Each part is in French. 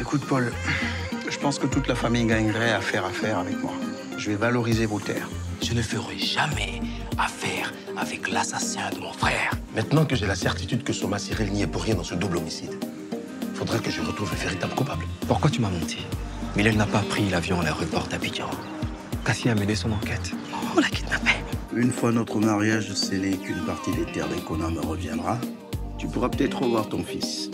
Écoute, Paul, je pense que toute la famille gagnerait à faire affaire avec moi. Je vais valoriser vos terres. Je ne ferai jamais affaire avec l'assassin de mon frère. Maintenant que j'ai la certitude que Soma Cyril n'y est pour rien dans ce double homicide, faudrait que je retrouve le véritable coupable. Pourquoi tu m'as menti? Milène n'a pas pris l'avion à l'aéroport d'Abidjan. Cassie a mené son enquête. On l'a kidnappé. Une fois notre mariage scellé et qu'une partie des terres d'Ekona me reviendra, tu pourras peut-être revoir ton fils.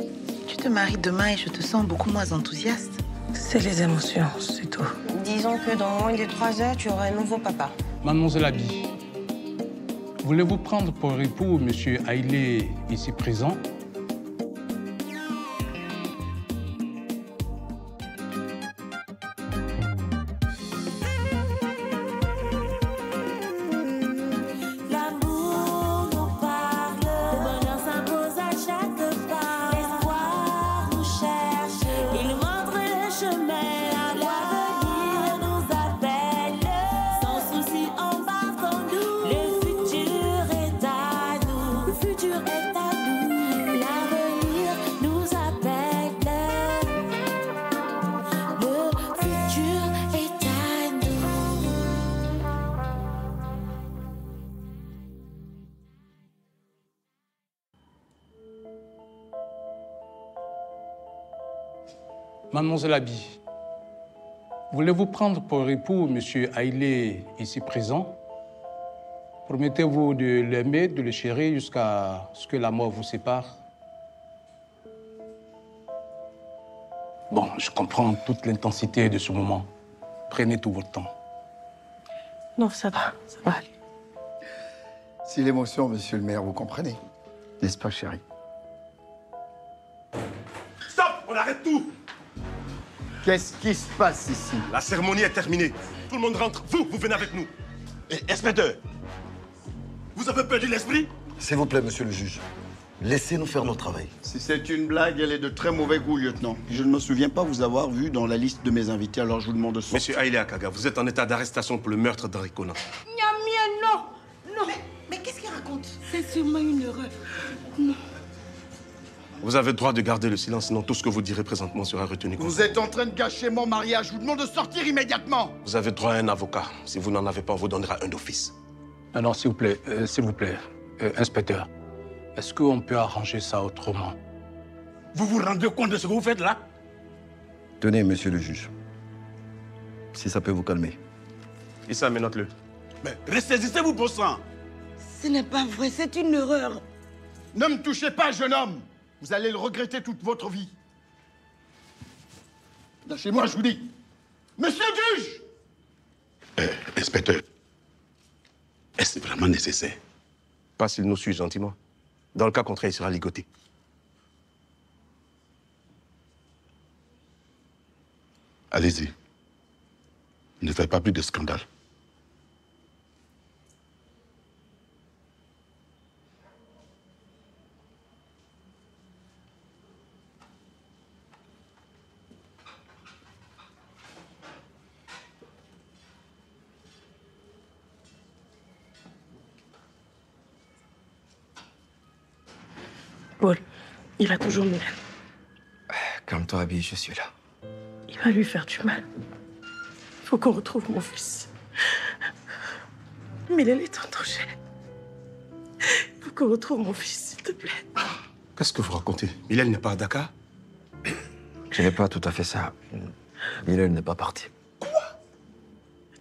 Tu te maries demain et je te sens beaucoup moins enthousiaste. C'est les émotions, c'est tout. Disons que dans moins de 3 heures, tu auras un nouveau papa. Mademoiselle Abi, voulez-vous prendre pour époux Monsieur Haïlé ici présent? Mademoiselle Abi, voulez-vous prendre pour époux Monsieur Haïlé ici présent? Promettez-vous de l'aimer, de le chérir jusqu'à ce que la mort vous sépare? Bon, je comprends toute l'intensité de ce moment. Prenez tout votre temps. Non, ça va aller. Si l'émotion, monsieur le maire, vous comprenez. N'est-ce pas, chérie? Stop! On arrête tout! Qu'est-ce qui se passe ici? La cérémonie est terminée. Tout le monde rentre. Vous venez avec nous. Inspecteur, vous avez perdu l'esprit? S'il vous plaît, monsieur le juge, laissez-nous faire notre travail. Si c'est une blague, elle est de très mauvais goût, lieutenant. Je ne me souviens pas vous avoir vu dans la liste de mes invités, alors je vous demande de sortir. Monsieur Haïlé Akaga, vous êtes en état d'arrestation pour le meurtre d'Henri Konan. Non. Mais qu'est-ce qu'il raconte? C'est sûrement une erreur. Non. Vous avez le droit de garder le silence, sinon tout ce que vous direz présentement sera retenu. Vous êtes en train de gâcher mon mariage. Je vous demande de sortir immédiatement. Vous avez droit à un avocat. Si vous n'en avez pas, on vous donnera un d'office. Non, s'il vous plaît, inspecteur, est-ce qu'on peut arranger ça autrement? Vous vous rendez compte de ce que vous faites là? Tenez, monsieur le juge, si ça peut vous calmer. Issa, note-le. Mais ressaisissez-vous, bon sang! Ce n'est pas vrai, c'est une erreur. Ne me touchez pas, jeune homme. Vous allez le regretter toute votre vie. Lâchez-moi, je vous dis. Monsieur le juge! Inspecteur, est-ce vraiment nécessaire? Pas s'il nous suit gentiment. Dans le cas contraire, il sera ligoté. Allez-y. Ne faites pas plus de scandale. Paul, il a toujours Milène. Calme-toi, Abby, je suis là. Il va lui faire du mal. Il faut qu'on retrouve mon fils. Milène est en danger. Il faut qu'on retrouve mon fils, s'il te plaît. Qu'est-ce que vous racontez? Milène n'est pas à Dakar? Ce n'est pas tout à fait ça. Milène n'est pas partie.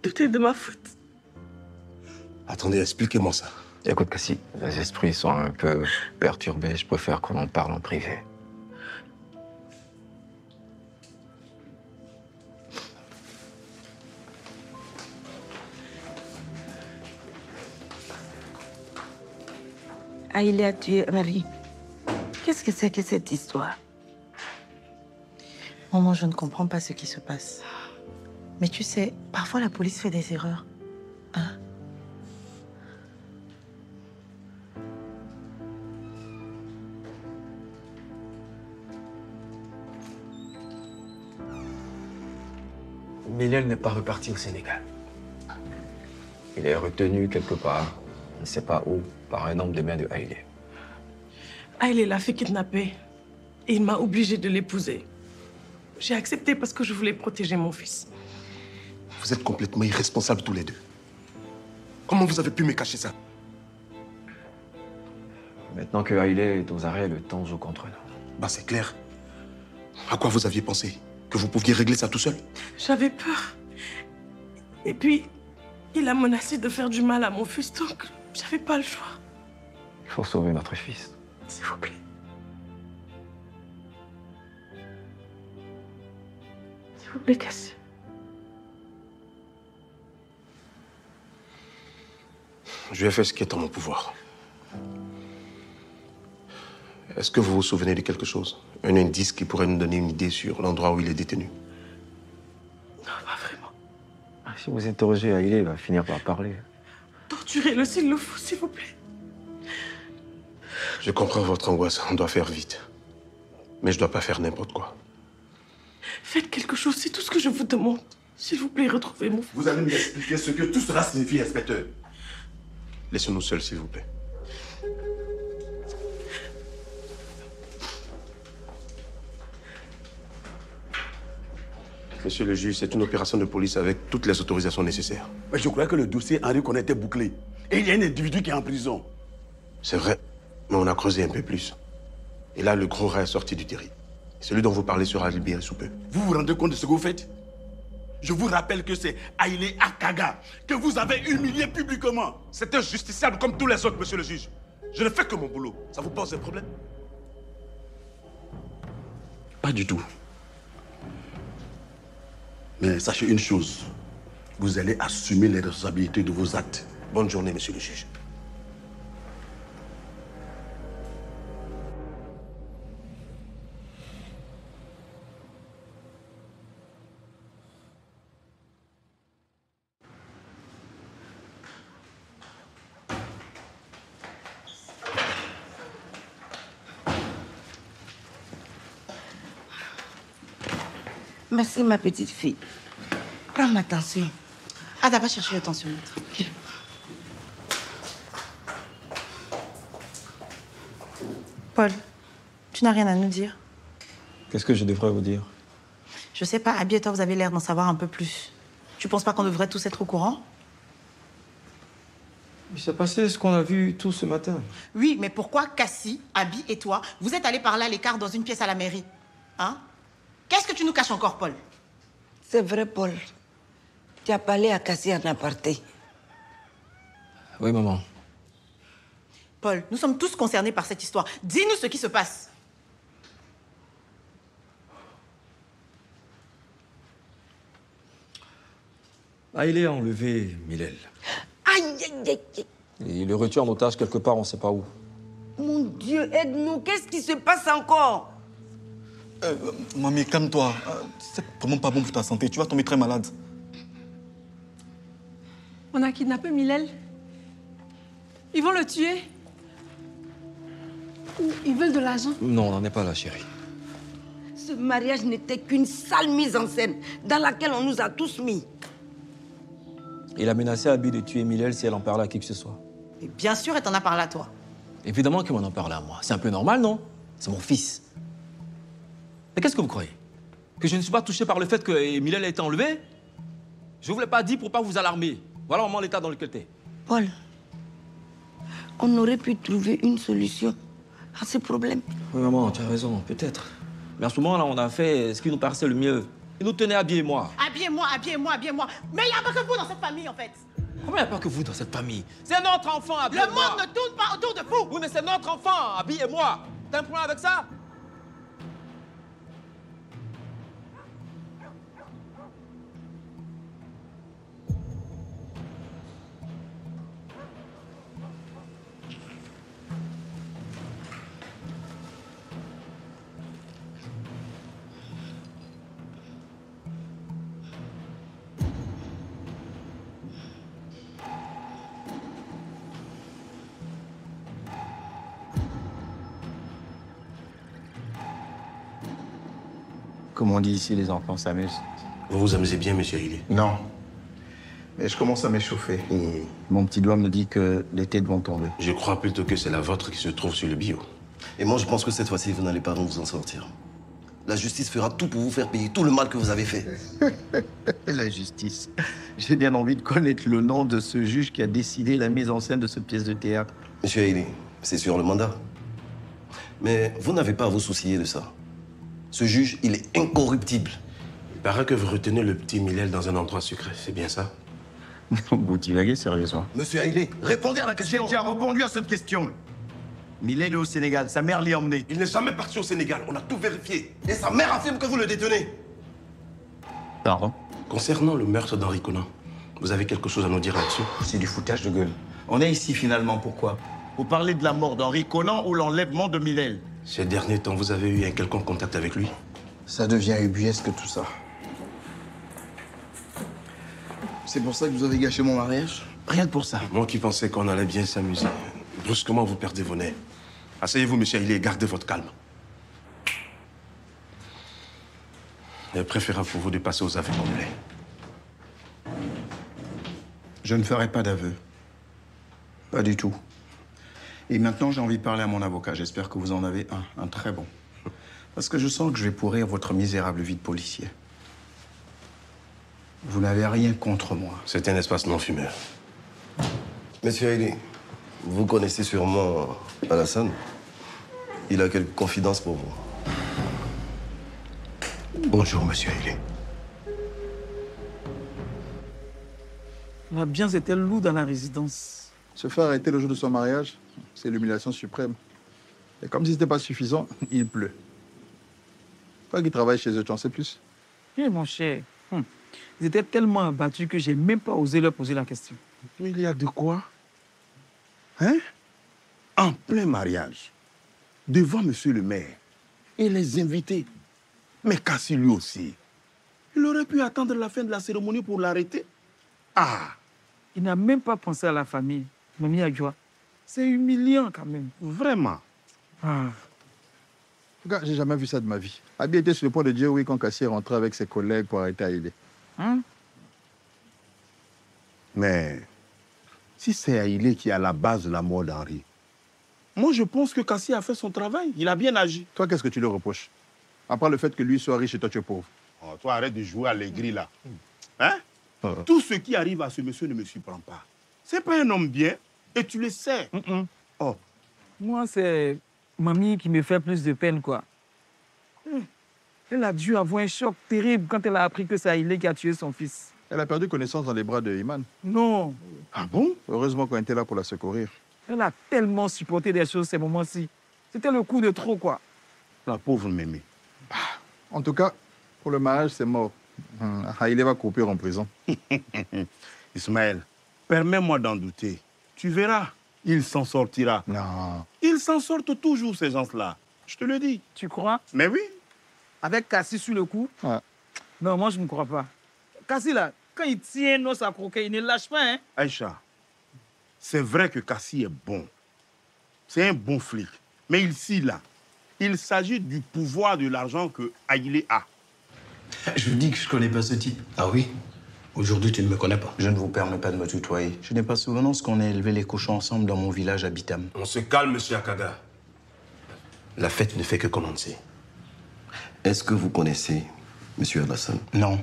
Tout est de ma faute. Attendez, expliquez-moi ça. Écoute, Cassie, les esprits sont un peu perturbés. Je préfère qu'on en parle en privé. Haïlé a tué Marie. Qu'est-ce que c'est que cette histoire? Maman, je ne comprends pas ce qui se passe. Mais tu sais, parfois la police fait des erreurs. Hein? Milène n'est pas reparti au Sénégal. Il est retenu quelque part, on ne sait pas où, par un homme de main de Haïlé. Haïlé l'a fait kidnapper. Et il m'a obligée de l'épouser. J'ai accepté parce que je voulais protéger mon fils. Vous êtes complètement irresponsables tous les deux. Comment vous avez pu me cacher ça? Maintenant que Haïlé est aux arrêts, le temps joue contre nous. Bah c'est clair. À quoi vous aviez pensé? Que vous pouviez régler ça tout seul? J'avais peur. Et puis, il a menacé de faire du mal à mon fils, donc j'avais pas le choix. Il faut sauver notre fils. S'il vous plaît. S'il vous plaît, Cassie. Je vais faire ce qui est en mon pouvoir. Est-ce que vous vous souvenez de quelque chose? Un indice qui pourrait nous donner une idée sur l'endroit où il est détenu? Non, pas vraiment. Si vous interrogez Haïlé, il va finir par parler. Torturez-le s'il le faut, s'il vous plaît. Je comprends votre angoisse. On doit faire vite. Mais je dois pas faire n'importe quoi. Faites quelque chose, c'est tout ce que je vous demande. S'il vous plaît, retrouvez mon fils. Vous allez nous expliquer ce que tout cela signifie, inspecteur. Laissez-nous seuls, s'il vous plaît. Monsieur le juge, c'est une opération de police avec toutes les autorisations nécessaires. Mais je croyais que le dossier Henri Koné était bouclé. Et il y a un individu qui est en prison. C'est vrai, mais on a creusé un peu plus. Et là, le gros rat est sorti du terri. Celui dont vous parlez sera libéré sous peu. Vous vous rendez compte de ce que vous faites? Je vous rappelle que c'est Haïlé Akaga que vous avez humilié publiquement. C'est un justiciable comme tous les autres, monsieur le juge. Je ne fais que mon boulot. Ça vous pose un problème? Pas du tout. Mais sachez une chose, vous allez assumer les responsabilités de vos actes. Bonne journée, monsieur le juge. Merci, ma petite fille. Prends ma tension. Ah, t'as pas cherché le tensiomètre. Paul, tu n'as rien à nous dire? Qu'est-ce que je devrais vous dire? Je sais pas, Abby et toi, vous avez l'air d'en savoir un peu plus. Tu penses pas qu'on devrait tous être au courant? Il s'est passé ce qu'on a vu tout ce matin. Oui, mais pourquoi Cassie, Abby et toi, vous êtes allés parler à l'écart dans une pièce à la mairie? Hein? Qu'est-ce que tu nous caches encore, Paul? C'est vrai, Paul. Tu as parlé à Cassie en aparté. Oui, maman. Paul, nous sommes tous concernés par cette histoire. Dis-nous ce qui se passe. Haïlé a enlevé Milel. Aïe, aïe, aïe, aïe. Et il le retient en otage quelque part, on ne sait pas où. Mon Dieu, aide-nous. Qu'est-ce qui se passe encore? Mamie, calme-toi. C'est vraiment pas bon pour ta santé. Tu vas tomber très malade. On a kidnappé Milel. Ils vont le tuer. Ils veulent de l'argent. Non, on n'en est pas là, chérie. Ce mariage n'était qu'une sale mise en scène dans laquelle on nous a tous mis. Il a menacé Abby de tuer Milel si elle en parlait à qui que ce soit. Et bien sûr, elle t'en a parlé à toi. Évidemment qu'il m'en en parlait à moi. C'est un peu normal, non? C'est mon fils. Mais qu'est-ce que vous croyez? Que je ne suis pas touché par le fait que Milel a été enlevé? Je ne vous l'ai pas dit pour pas vous alarmer. Voilà vraiment l'état dans lequel t'es. Paul, on aurait pu trouver une solution à ce problème. Oui, maman, tu as raison, peut-être. Mais à ce moment-là, on a fait ce qui nous paraissait le mieux. Il nous tenait Abby et moi. Habillez-moi, habillez-moi, habillez-moi. Mais il n'y a pas que vous dans cette famille, en fait. Comment il n'y a pas que vous dans cette famille? C'est notre enfant, Abby et moi. Le monde ne tourne pas autour de vous. Oui, mais c'est notre enfant, Abby et moi. T'as un problème avec ça? Comme on dit ici, les enfants s'amusent. Vous vous amusez bien, monsieur Haïlé? Non. Mais je commence à m'échauffer. Et mon petit doigt me dit que l'été devant tomber. Je crois plutôt que c'est la vôtre qui se trouve sur le bio. Et moi, je pense que cette fois-ci, vous n'allez pas vous en sortir. La justice fera tout pour vous faire payer tout le mal que vous avez fait. La justice. J'ai bien envie de connaître le nom de ce juge qui a décidé la mise en scène de cette pièce de théâtre. Monsieur Haïlé, c'est sur le mandat. Mais vous n'avez pas à vous soucier de ça. Ce juge, il est incorruptible. Il paraît que vous retenez le petit Milel dans un endroit secret, c'est bien ça? Vous divaguez sérieusement. Monsieur Haïlé, répondez à la question. J'ai déjà répondu à cette question. Milel est au Sénégal, sa mère l'y a emmené. Il n'est jamais parti au Sénégal, on a tout vérifié. Et sa mère affirme que vous le détenez. Pardon? Concernant le meurtre d'Henri Conan, vous avez quelque chose à nous dire là-dessus? C'est du foutage de gueule. On est ici finalement, pourquoi? Vous parlez de la mort d'Henri Conan ou l'enlèvement de Milel? Ces derniers temps, vous avez eu un quelconque contact avec lui? Ça devient ubuesque tout ça. C'est pour ça que vous avez gâché mon mariage? Rien que pour ça. Moi qui pensais qu'on allait bien s'amuser. Brusquement, vous perdez vos nerfs. Asseyez-vous, monsieur Haïlé, et gardez votre calme. Il est préférable pour vous de passer aux aveux complets. Je ne ferai pas d'aveu. Pas du tout. Et maintenant, j'ai envie de parler à mon avocat. J'espère que vous en avez un très bon. Parce que je sens que je vais pourrir votre misérable vie de policier. Vous n'avez rien contre moi. C'est un espace non fumeur. Monsieur Haïlé, vous connaissez sûrement Alassane. Il a quelques confidences pour vous. Bonjour, monsieur Haïlé. La bien était lourd dans la résidence. Se faire arrêter le jour de son mariage, c'est l'humiliation suprême. Et comme si ce n'était pas suffisant, il pleut. Toi qui travailles chez eux, tu en sais plus? Oui, mon cher. Ils étaient tellement abattus que j'ai même pas osé leur poser la question. Mais il y a de quoi? Hein? En plein mariage, devant monsieur le maire et les invités. Mais Cassie lui aussi. Il aurait pu attendre la fin de la cérémonie pour l'arrêter. Ah! Il n'a même pas pensé à la famille. Mamie Adjoa. C'est humiliant quand même. Vraiment? Ah. En tout cas, j'ai jamais vu ça de ma vie. Abi était sur le point de dire oui quand Cassie est rentré avec ses collègues pour arrêter Haïlé. Mais si c'est Haïlé qui est à la base de la mort d'Henri, moi je pense que Cassie a fait son travail. Il a bien agi. Toi, qu'est-ce que tu le reproches? À part le fait que lui soit riche et toi tu es pauvre. Oh, toi, arrête de jouer à l'aigri là. Hein? Tout ce qui arrive à ce monsieur ne me surprend pas. C'est pas un homme bien et tu le sais. Oh. Moi, c'est mamie qui me fait plus de peine, quoi. Elle a dû avoir un choc terrible quand elle a appris que c'est Haïlé qui a tué son fils. Elle a perdu connaissance dans les bras de Iman. Non. Ah bon? Heureusement qu'on était là pour la secourir. Elle a tellement supporté des choses ces moments-ci. C'était le coup de trop, quoi. La pauvre mémé. En tout cas, pour le mariage, c'est mort. Haïlé va couper en prison. Ismaël, permets-moi d'en douter. Tu verras, il s'en sortira. Non. Ils s'en sortent toujours, ces gens-là. Je te le dis. Tu crois? Mais oui. Avec Cassie sur le coup? Non, moi, je ne crois pas. Cassie, là, quand il tient un os à croquer, il ne lâche pas, hein? Aïcha, c'est vrai que Cassie est bon. C'est un bon flic. Mais ici, là, il s'agit du pouvoir de l'argent que Haïlé a. Je vous dis que je connais pas ce type. Ah oui? Aujourd'hui, tu ne me connais pas. Je ne vous permets pas de me tutoyer. Je n'ai pas souvenance qu'on ait élevé les cochons ensemble dans mon village à Bitam. On se calme, monsieur Akaga. La fête ne fait que commencer. Est-ce que vous connaissez monsieur Alassane? Non.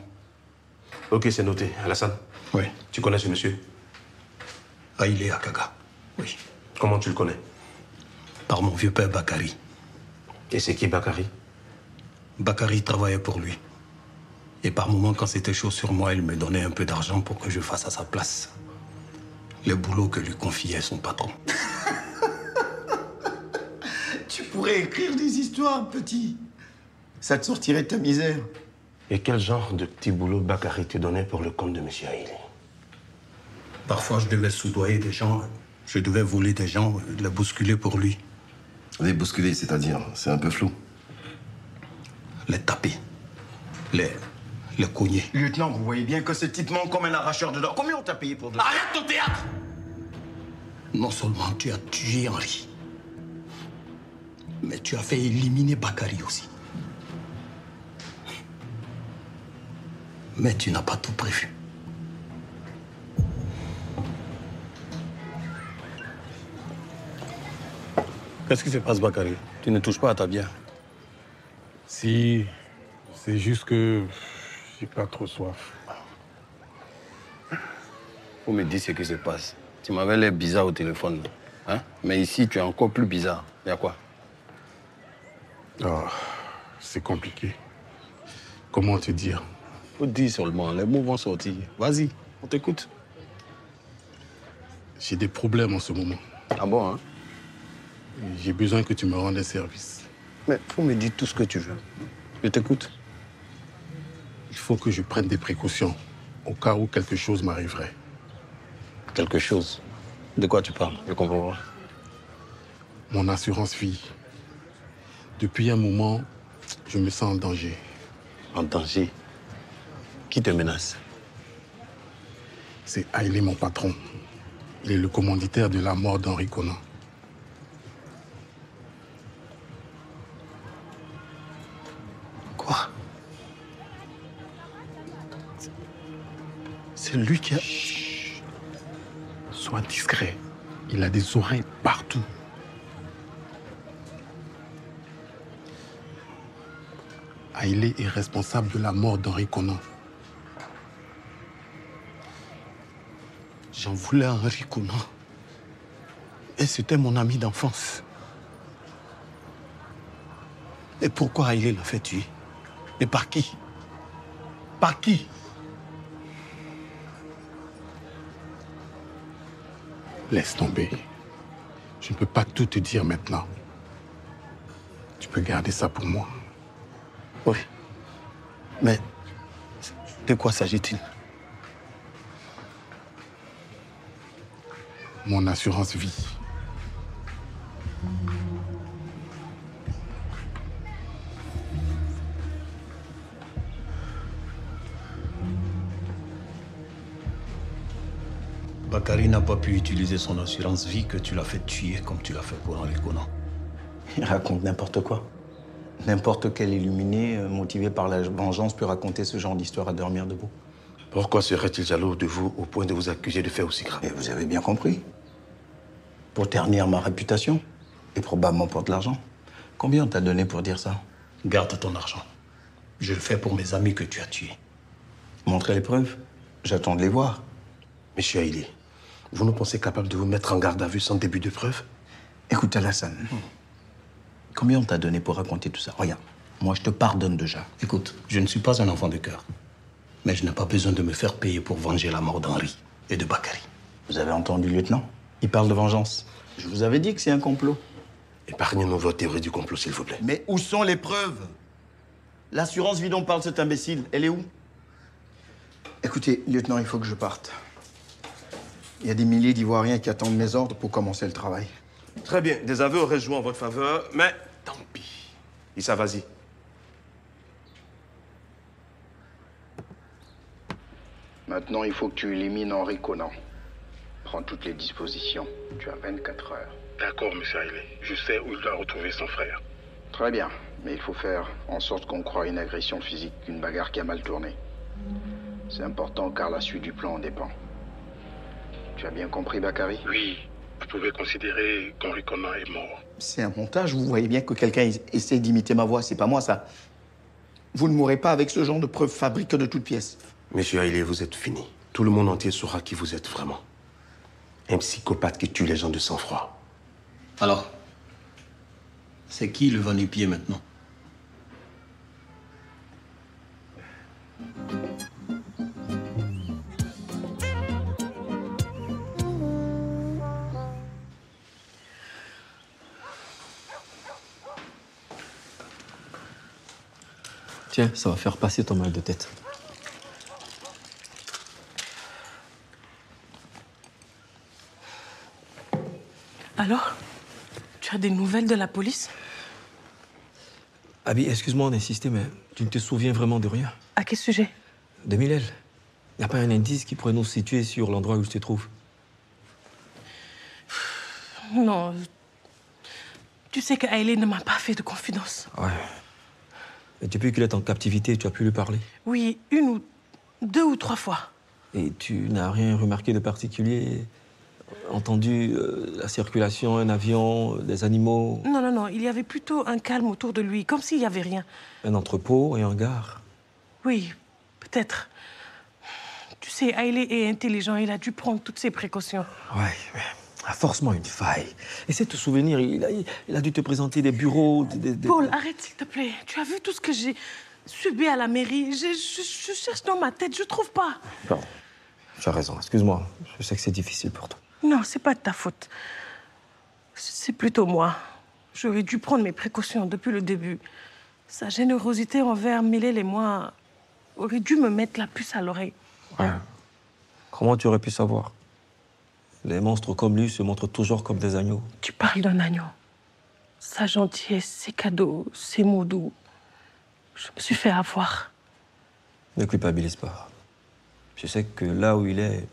Ok, c'est noté. Alassane? Oui. Tu connais ce monsieur? Haïlé Akaga. Oui. Comment tu le connais? Par mon vieux père Bakari. Et c'est qui Bakari? Bakari travaillait pour lui. Et par moments, quand c'était chaud sur moi, il me donnait un peu d'argent pour que je fasse à sa place le boulot que lui confiait son patron. Tu pourrais écrire des histoires, petit. Ça te sortirait de ta misère. Et quel genre de petit boulot Bakari te donnait pour le compte de monsieur Haïlé? Parfois, je devais soudoyer des gens. Je devais voler des gens, les bousculer pour lui. Les bousculer, c'est-à-dire? C'est un peu flou. Les taper. Les cogner. Lieutenant, vous voyez bien que ce type ment comme un arracheur de dents. Combien on t'a payé pour de ça? Arrête ton théâtre! Non seulement tu as tué Henri, mais tu as fait éliminer Bakari aussi. Mais tu n'as pas tout prévu. Qu'est-ce qui se passe, Bakari? Tu ne touches pas à ta bière. Si, c'est juste que j'ai pas trop soif. Faut me dire ce qui se passe. Tu m'avais l'air bizarre au téléphone. Hein? Mais ici, tu es encore plus bizarre. Il y a quoi? Oh, c'est compliqué. Comment te dire? Faut dire seulement, les mots vont sortir. Vas-y, on t'écoute. J'ai des problèmes en ce moment. Ah bon, hein? J'ai besoin que tu me rendes un service. Mais faut me dire tout ce que tu veux. Je t'écoute. Il faut que je prenne des précautions au cas où quelque chose m'arriverait. Quelque chose? De quoi tu parles? Je comprends pas. Mon assurance vie. Depuis un moment, je me sens en danger. En danger? Qui te menace? C'est Haïlé, mon patron. Il est le commanditaire de la mort d'Henri Conan. Quoi? C'est lui qui a... Chut. Sois discret. Il a des oreilles partout. Haïlé est responsable de la mort d'Henri Conan. J'en voulais à Henri Conan. Et c'était mon ami d'enfance. Et pourquoi Haïlé l'a fait tuer? Et par qui? Par qui? Laisse tomber. Je ne peux pas tout te dire maintenant. Tu peux garder ça pour moi. Oui. Mais de quoi s'agit-il? Mon assurance vie. Bakary n'a pas pu utiliser son assurance vie que tu l'as fait tuer comme tu l'as fait pour Henri Conan. Il raconte n'importe quoi. N'importe quel illuminé motivé par la vengeance peut raconter ce genre d'histoire à dormir debout. Pourquoi serait-il jaloux de vous au point de vous accuser de faire aussi grave? Et vous avez bien compris. Pour ternir ma réputation et probablement pour de l'argent. Combien on t'a donné pour dire ça? Garde ton argent. Je le fais pour mes amis que tu as tués. Montrez les preuves. J'attends de les voir. Monsieur Haïlé, vous nous pensez capable de vous mettre en garde à vue sans début de preuve? Écoute, Alassane, combien on t'a donné pour raconter tout ça? Regarde, moi je te pardonne déjà. Écoute, je ne suis pas un enfant de cœur. Mais je n'ai pas besoin de me faire payer pour venger la mort d'Henri et de Bakary. Vous avez entendu, lieutenant? Il parle de vengeance. Je vous avais dit que c'est un complot. Épargnez-nous votre théorie du complot, s'il vous plaît. Mais où sont les preuves? L'assurance vie dont parle cet imbécile, elle est où? Écoutez, lieutenant, il faut que je parte. Il y a des milliers d'Ivoiriens qui attendent mes ordres pour commencer le travail. Très bien, des aveux auraient joué en votre faveur, mais tant pis. Issa, vas-y. Maintenant, il faut que tu élimines Henri Conan. Prends toutes les dispositions. Tu as 24 heures. D'accord, monsieur Haïlé. Je sais où il doit retrouver son frère. Très bien, mais il faut faire en sorte qu'on croie une agression physique, une bagarre qui a mal tourné. C'est important car la suite du plan en dépend. Tu as bien compris, Bakary? Oui, vous pouvez considérer qu'Henri Conan est mort. C'est un montage, vous voyez bien que quelqu'un essaie d'imiter ma voix, c'est pas moi ça. Vous ne mourrez pas avec ce genre de preuves fabriquées de toutes pièces. Monsieur Haïlé, vous êtes fini. Tout le monde entier saura qui vous êtes vraiment. Un psychopathe qui tue les gens de sang-froid. Alors, c'est qui le va-nu-pied maintenant? Tiens, ça va faire passer ton mal de tête. Alors, tu as des nouvelles de la police? Abby, excuse-moi d'insister, mais tu ne te souviens vraiment de rien? À quel sujet? De Milel. Il n'y a pas un indice qui pourrait nous situer sur l'endroit où je te trouve? Non. Tu sais que Haïlé ne m'a pas fait de confidence. Ouais. Et depuis qu'il est en captivité, tu as pu lui parler? Oui, 2 ou 3 fois. Et tu n'as rien remarqué de particulier entendu la circulation, un avion, des animaux. Non, non, non, il y avait plutôt un calme autour de lui, comme s'il n'y avait rien. Un entrepôt et un gare. Oui, peut-être. Tu sais, Haïlé est intelligent, il a dû prendre toutes ses précautions. Ouais, mais force-moi une faille. Essaie de te souvenir, il a dû te présenter des bureaux, Paul, arrête s'il te plaît. Tu as vu tout ce que j'ai subi à la mairie? Je cherche dans ma tête, je trouve pas. Non, tu as raison, excuse-moi. Je sais que c'est difficile pour toi. Non, c'est pas de ta faute. C'est plutôt moi. J'aurais dû prendre mes précautions depuis le début. Sa générosité envers Milel et moi aurait dû me mettre la puce à l'oreille. Ouais. Comment tu aurais pu savoir? Les monstres comme lui se montrent toujours comme des agneaux. Tu parles d'un agneau. Sa gentillesse, ses cadeaux, ses mots doux. Je me suis fait avoir. Ne culpabilise pas. Je sais que là où il est,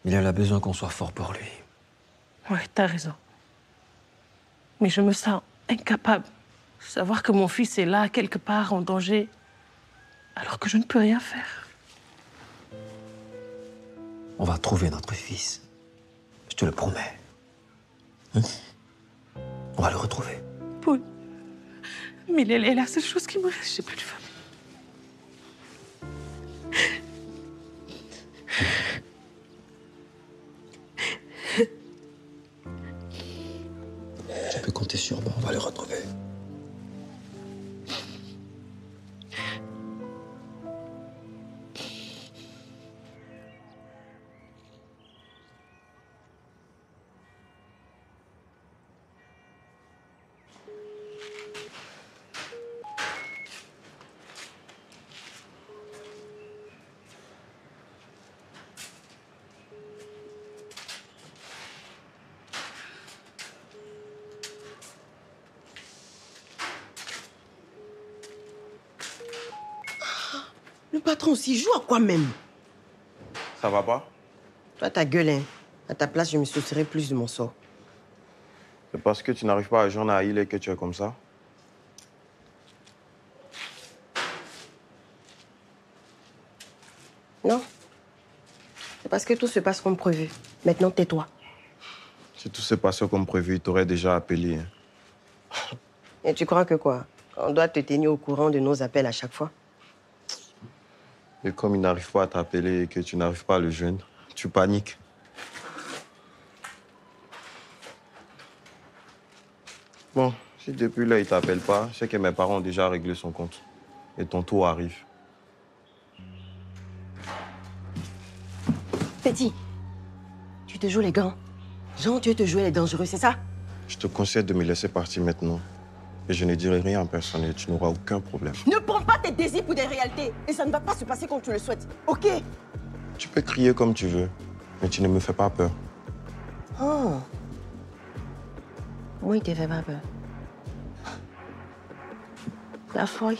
Milel a besoin qu'on soit fort pour lui. Ouais, t'as raison. Mais je me sens incapable de savoir que mon fils est là, quelque part, en danger, alors que je ne peux rien faire. On va trouver notre fils. Je te le promets. Hein? On va le retrouver. Paul, Milel est la seule chose qui me reste. J'ai plus de famille. Tu peux compter sur moi, on va le retrouver. Le patron aussi joue à quoi même? Ça va pas? Toi, ta gueule, hein. À ta place, je me soucierais plus de mon sort. C'est parce que tu n'arrives pas à joindre Haïlé que tu es comme ça? Non. C'est parce que tout se passe comme prévu. Maintenant, tais-toi. Si tout s'est passé comme prévu, il t'aurait déjà appelé. Hein. Et tu crois que quoi? On doit te tenir au courant de nos appels à chaque fois? Et comme il n'arrive pas à t'appeler et que tu n'arrives pas à le joindre, tu paniques. Bon, si depuis là, il t'appelle pas, je sais que mes parents ont déjà réglé son compte. Et ton tour arrive. Petit, tu te joues les gants. Jean, tu veux te jouer les dangereux, c'est ça? Je te conseille de me laisser partir maintenant. Et je ne dirai rien à personne et tu n'auras aucun problème. Ne prends pas tes désirs pour des réalités. Et ça ne va pas se passer comme tu le souhaites, ok? Tu peux crier comme tu veux, mais tu ne me fais pas peur. Oh. Moi, il te fait pas peur. La folle.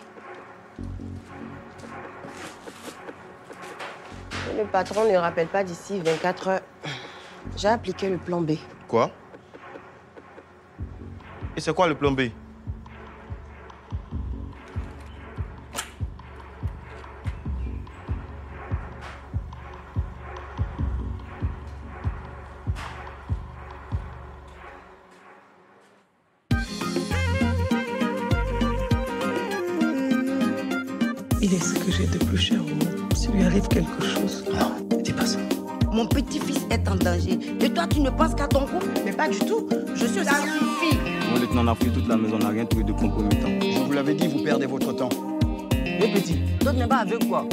Le patron ne rappelle pas d'ici 24 heures. J'ai appliqué le plan B. Quoi? Et c'est quoi le plan B? Il est ce que j'ai de plus cher au monde. S'il lui arrive quelque chose... Non, dis pas ça. Mon petit-fils est en danger. Et toi, tu ne penses qu'à ton couple? Mais pas du tout. Je suis aussi sa fille. Mon lieutenant a fouillé toute la maison, on n'a rien trouvé de compromettant. Je vous l'avais dit, vous perdez votre temps. Mais petit, toi, tu n'es pas aveugle, quoi.